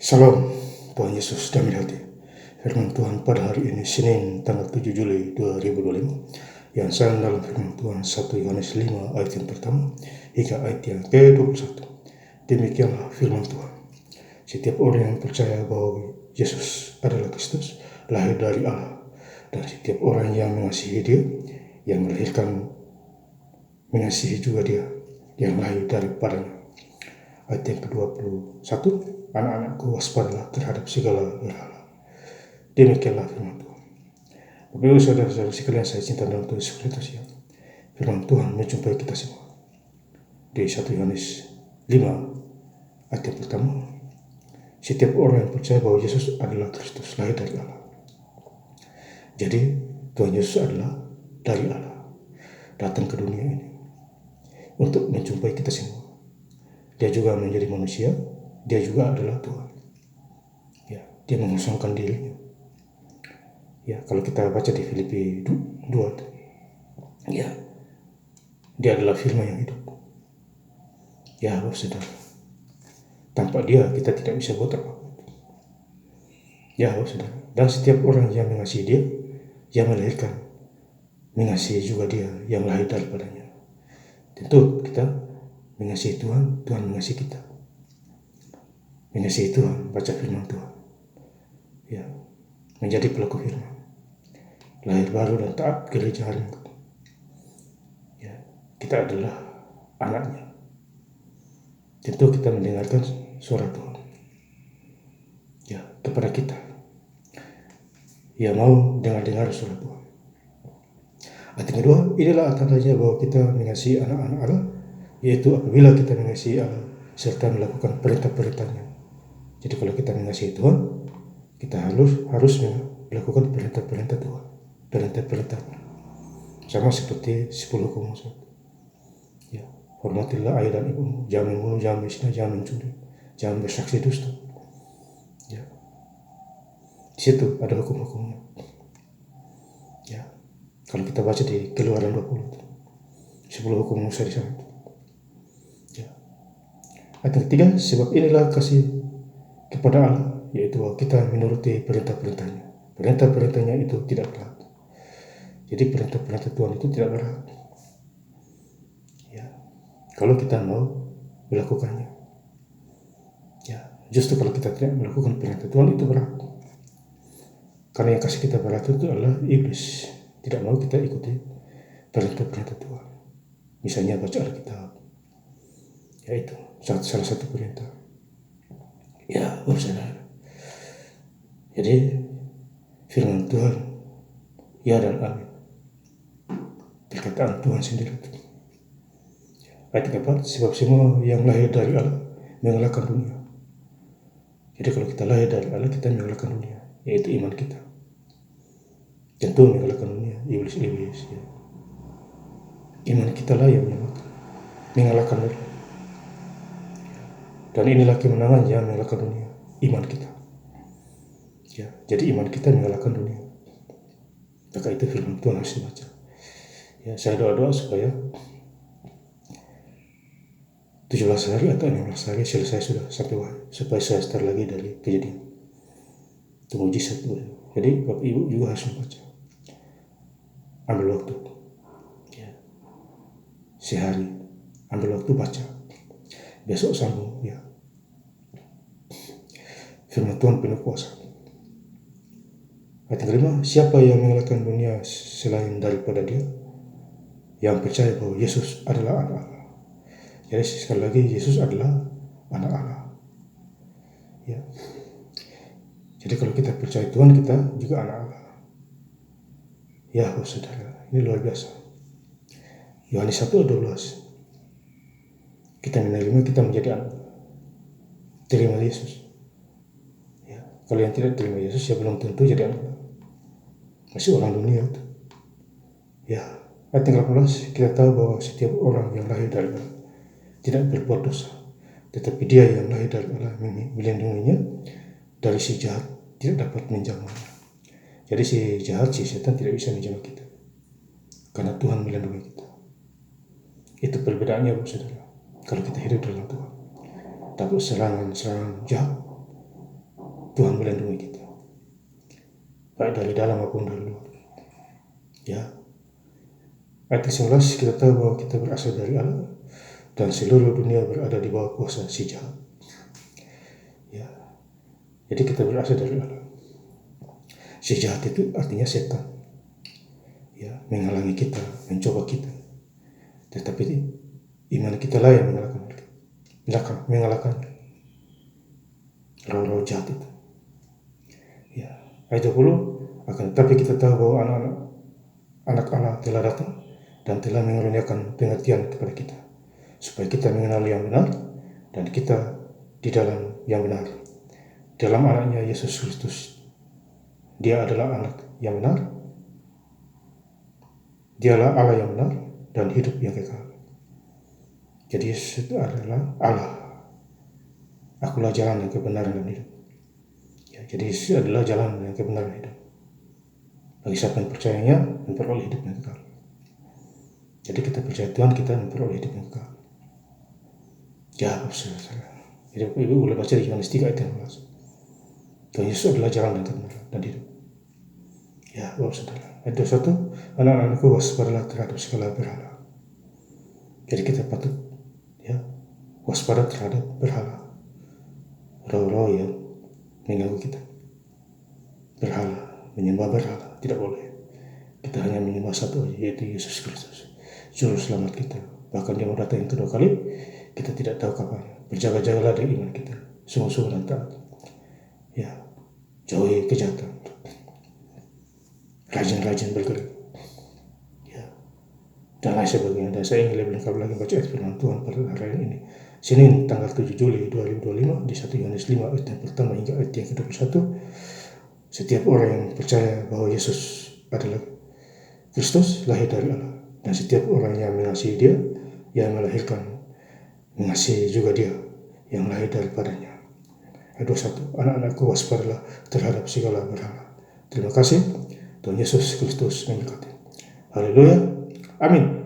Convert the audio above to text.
Salam, Tuhan Yesus damai hati. Firman Tuhan pada hari ini Senin tanggal 7 Juli 2025 yang saya dalam firman Tuhan 1 Yohanes 5 ayat yang pertama hingga ayat yang ke-21. Demikianlah firman Tuhan. Setiap orang yang percaya bahwa Yesus adalah Kristus lahir dari Allah, dan setiap orang yang mengasihi Dia, yang melahirkan, mengasihi juga Dia yang lahir daripadanya. Ayat yang ke-21, anak-anakku, waspadalah terhadap segala berhala. Demikianlah firman Tuhan. Bapak Ibu saudara-saudara sekalian saya cinta dalam Tuhan Yesus Kristus, firman Tuhan menjumpai kita semua di 1 Yohanes 5 ayat yang pertama. Setiap orang yang percaya bahwa Yesus adalah Kristus lahir dari Allah. Jadi Tuhan Yesus adalah dari Allah, datang ke dunia ini untuk menjumpai kita semua. Dia juga menjadi manusia, dia juga adalah Tuhan. Ya, dia mengosongkan dirinya. Ya, kalau kita baca di Filipi 2, ya, dia adalah firman yang hidup. Ya, saudara, tanpa dia kita tidak bisa buat apa-apa. Ya, saudara, dan setiap orang yang mengasihi dia, yang melahirkan, mengasihi juga dia yang lahir daripadanya. Tentu kita mengasihi Tuhan, Tuhan mengasihi kita. Mengasihi Tuhan, baca firman Tuhan, ya, menjadi pelaku firman, lahir baru dan taat gereja hari ini. Ya, kita adalah anaknya. Tentu kita mendengarkan suara Tuhan, ya, kepada kita. Ya, mau dengar suara Tuhan. Ayat kedua, inilah tandanya bahwa kita mengasihi anak-anak Allah, yaitu apabila kita mengasihi Allah serta melakukan perintah-perintahnya. Jadi kalau kita mengasihi Tuhan, kita harus melakukan perintah-perintah Tuhan, perintah-perintahnya. Sama seperti 10 hukum Musa. Ya, hormatilah ayah dan ibumu, jangan membunuh, jangan berzina, jangan mencuri, jangan bersaksi dusta. Ya, di situ ada hukum-hukumnya. Ya, kalau kita baca di Keluaran 20, 10 hukum Musa di sana. Ya. Ayat ketiga, sebab inilah kasih kepada Allah, yaitu bahwa kita menuruti perintah-perintahnya. Perintah-perintahnya itu tidak berat. Jadi perintah-perintah Tuhan itu tidak berat. Ya, kalau kita mau melakukannya. Ya, justru kalau kita tidak melakukan perintah Tuhan itu berat. Karena yang kasih kita berat itu adalah iblis. Tidak mau kita ikuti perintah-perintah Tuhan. Misalnya baca Alkitab. Ya, itu salah satu perintah. Ya, saudara. Jadi firman Tuhan, ya dan amin. Perkataan Tuhan sendiri. Ayat keempat, sebab semua yang lahir dari Allah mengalahkan dunia. Jadi kalau kita lahir dari Allah, kita mengalahkan dunia, yaitu iman kita. Tentu mengalahkan dunia, iblis. Ya. Iman kita lah yang mengalahkan dunia. Dan inilah kemenangan yang mengalahkan dunia, iman kita. Ya, jadi iman kita mengalahkan dunia. Maka itu firman Tuhan harus dibaca. Ya, saya doa supaya 17 hari atau 16 hari selesai sudah sampai supaya saya start lagi dari kejadian. Itu mujizat. Jadi Bapak Ibu juga harus membaca. Ambil waktu. Ya. Sehari ambil waktu baca. Besok sambung, ya. Firman Tuhan penuh kuasa. Ayat kelima, siapa yang mengalahkan dunia selain daripada dia yang percaya bahwa Yesus adalah anak Allah. Jadi sekali lagi, Yesus adalah anak Allah. Ya. Jadi kalau kita percaya Tuhan, kita juga anak Allah. Ya, saudara, ini luar biasa. Yohanes 1:12. Kita menerima, kita menjadi anak. Terima Yesus. Ya. Kalau yang tidak terima Yesus, ya belum tentu jadi anak. Masih orang dunia itu. Ya, ayat 18, kita tahu bahwa setiap orang yang lahir dari Allah tidak berbuat dosa, tetapi dia yang lahir dari Allah melindunginya dari si jahat, tidak dapat menjamahnya. Jadi si jahat, si setan tidak bisa menjamah kita, karena Tuhan melindungi kita. Itu perbedaannya, saudara. Kalau kita hidup dalam Tuhan, takut serangan jahat, Tuhan melindungi kita, baik dari dalam maupun dari luar. Ya, ayat 19 kita tahu bahwa kita berasal dari Allah dan seluruh dunia berada di bawah kuasa si jahat. Ya, jadi kita berasal dari Allah. Si jahat itu artinya setan. Ya, menghalangi kita, mencoba kita. Tetapi iman kita lah yang mengalahkan roh-roh jahat itu. Ya, ayat 20, akan tetapi kita tahu bahwa anak Allah telah datang dan telah mengaruniakan pengertian kepada kita, supaya kita mengenal yang benar dan kita di dalam yang benar. Dalam anaknya Yesus Kristus, dia adalah anak yang benar, dialah Allah yang benar dan hidup yang kekal. Jadi Yesus itu adalah Allah. Akulah jalan yang kebenaran dan hidup. Ya, jadi Yesus adalah jalan yang kebenaran dan hidup. Bagi siapa yang percayanya, memperoleh hidup yang kekal. Jadi kita percaya Tuhan, kita memperoleh hidup yang kekal. Ya, saudara. Jadi Ibu boleh baca di Yohanes 3 ayat 16. Tuhan Yesus adalah jalan yang kebenaran dan hidup. Ya, Bapak Saudara. Ayat 21, anak-anakku waspadalah terhadap segala berhala. Jadi kita patut waspada terhadap berhala, roh-roh yang mengganggu kita. Berhala, menyembah berhala, tidak boleh. Kita hanya menyembah satu aja, yaitu Yesus Kristus, juru selamat kita. Bahkan dia mau datang yang kedua kali, kita tidak tahu kapan. Berjaga-jagalah di iman kita, sungguh-sungguh dan taat. Ya, jauhi kejahatan, rajin-rajin bergerak, ya, dan lain sebagainya. Dan saya ingin lebih lengkap lagi baca ayat firman Tuhan pada hari ini. Senin tanggal 7 Juli 2025 di 1 Yohanes 5 ayat yang pertama hingga ayat yang ke-21. Setiap orang yang percaya bahwa Yesus adalah Kristus lahir dari Allah, dan setiap orang yang mengasihi dia, yang melahirkan, mengasihi juga dia yang lahir daripadanya. Ayat 21, anak-anakku waspadalah terhadap segala berhala. Terima kasih. Tuhan Yesus Kristus memberkati. Haleluya. Amin.